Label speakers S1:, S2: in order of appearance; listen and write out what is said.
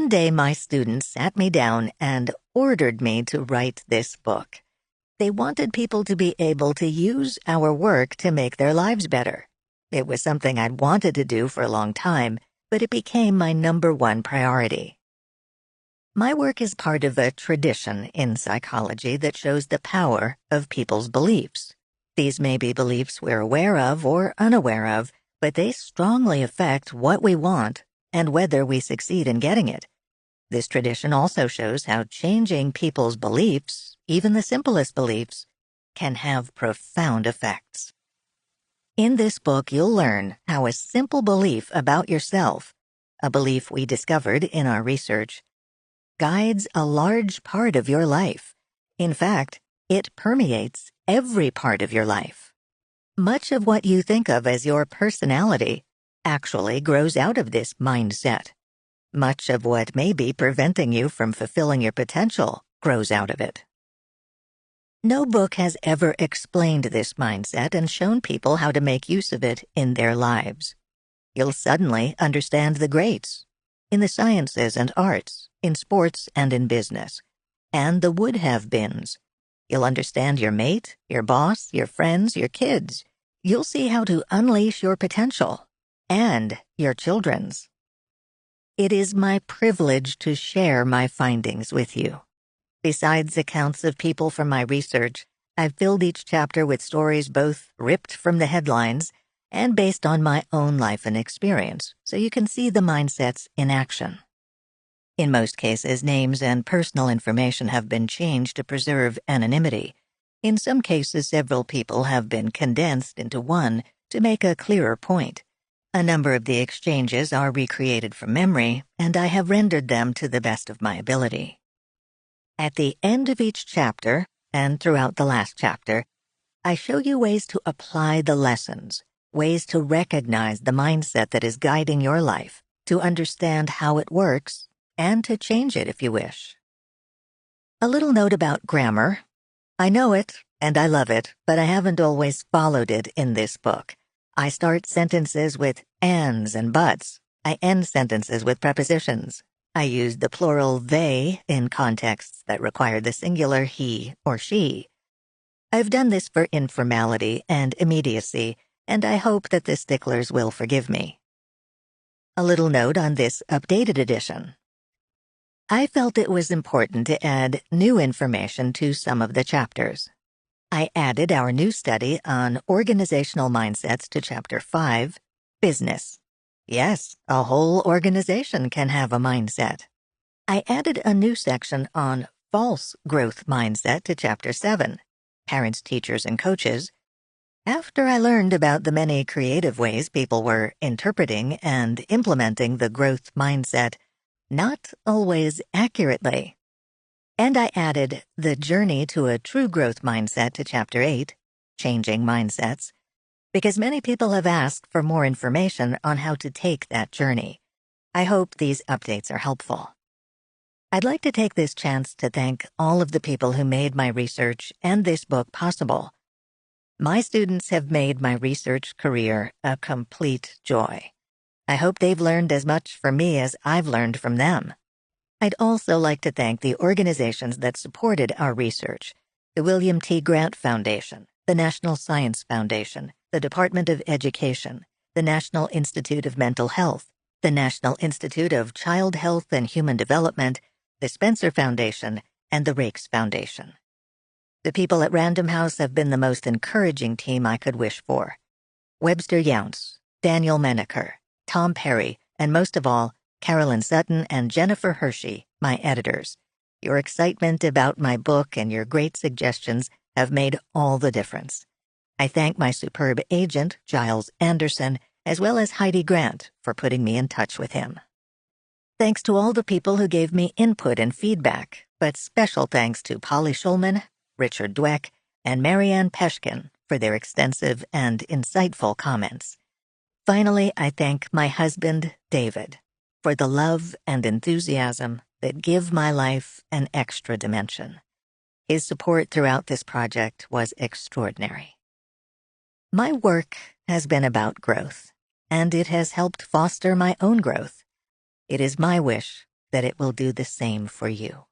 S1: One day my students sat me down and ordered me to write this book. They wanted people to be able to use our work to make their lives better. It was something I'd wanted to do for a long time, but it became my #1 priority. My work is part of a tradition in psychology that shows the power of people's beliefs. These may be beliefs we're aware of or unaware of, but they strongly affect what we want and whether we succeed in getting it. This tradition also shows how changing people's beliefs, even the simplest beliefs, can have profound effects. In this book, you'll learn how a simple belief about yourself, a belief we discovered in our research, guides a large part of your life. In fact, it permeates every part of your life. Much of what you think of as your personality actually grows out of this mindset. Much of what may be preventing you from fulfilling your potential grows out of it. No book has ever explained this mindset and shown people how to make use of it in their lives. You'll suddenly understand the greats in the sciences and arts, in sports and in business, and the would-have beens. You'll understand your mate, your boss, your friends, your kids. You'll see how to unleash your potential and your children's. It is my privilege to share my findings with you. Besides accounts of people from my research, I've filled each chapter with stories both ripped from the headlines and based on my own life and experience, so you can see the mindsets in action. In most cases, names and personal information have been changed to preserve anonymity. In some cases, several people have been condensed into one to make a clearer point. A number of the exchanges are recreated from memory, and I have rendered them to the best of my ability. At the end of each chapter, and throughout the last chapter, I show you ways to apply the lessons, ways to recognize the mindset that is guiding your life, to understand how it works, and to change it if you wish. A little note about grammar. I know it, and I love it, but I haven't always followed it in this book. I start sentences with ands and buts. I end sentences with prepositions. I use the plural they in contexts that require the singular he or she. I've done this for informality and immediacy, and I hope that the sticklers will forgive me. A little note on this updated edition. I felt it was important to add new information to some of the chapters. I added our new study on organizational mindsets to Chapter 5, Business. Yes, a whole organization can have a mindset. I added a new section on false growth mindset to Chapter 7, Parents, Teachers, and Coaches, after I learned about the many creative ways people were interpreting and implementing the growth mindset, not always accurately. And I added the journey to a true growth mindset to Chapter 8, Changing Mindsets, because many people have asked for more information on how to take that journey. I hope these updates are helpful. I'd like to take this chance to thank all of the people who made my research and this book possible. My students have made my research career a complete joy. I hope they've learned as much from me as I've learned from them. I'd also like to thank the organizations that supported our research: the William T. Grant Foundation, the National Science Foundation, the Department of Education, the National Institute of Mental Health, the National Institute of Child Health and Human Development, the Spencer Foundation, and the Rakes Foundation. The people at Random House have been the most encouraging team I could wish for. Webster Younts, Daniel Menaker, Tom Perry, and most of all, Carolyn Sutton and Jennifer Hershey, my editors. Your excitement about my book and your great suggestions have made all the difference. I thank my superb agent, Giles Anderson, as well as Heidi Grant, for putting me in touch with him. Thanks to all the people who gave me input and feedback, but special thanks to Polly Schulman, Richard Dweck, and Marianne Peshkin for their extensive and insightful comments. Finally, I thank my husband, David, for the love and enthusiasm that give my life an extra dimension. His support throughout this project was extraordinary. My work has been about growth, and it has helped foster my own growth. It is my wish that it will do the same for you.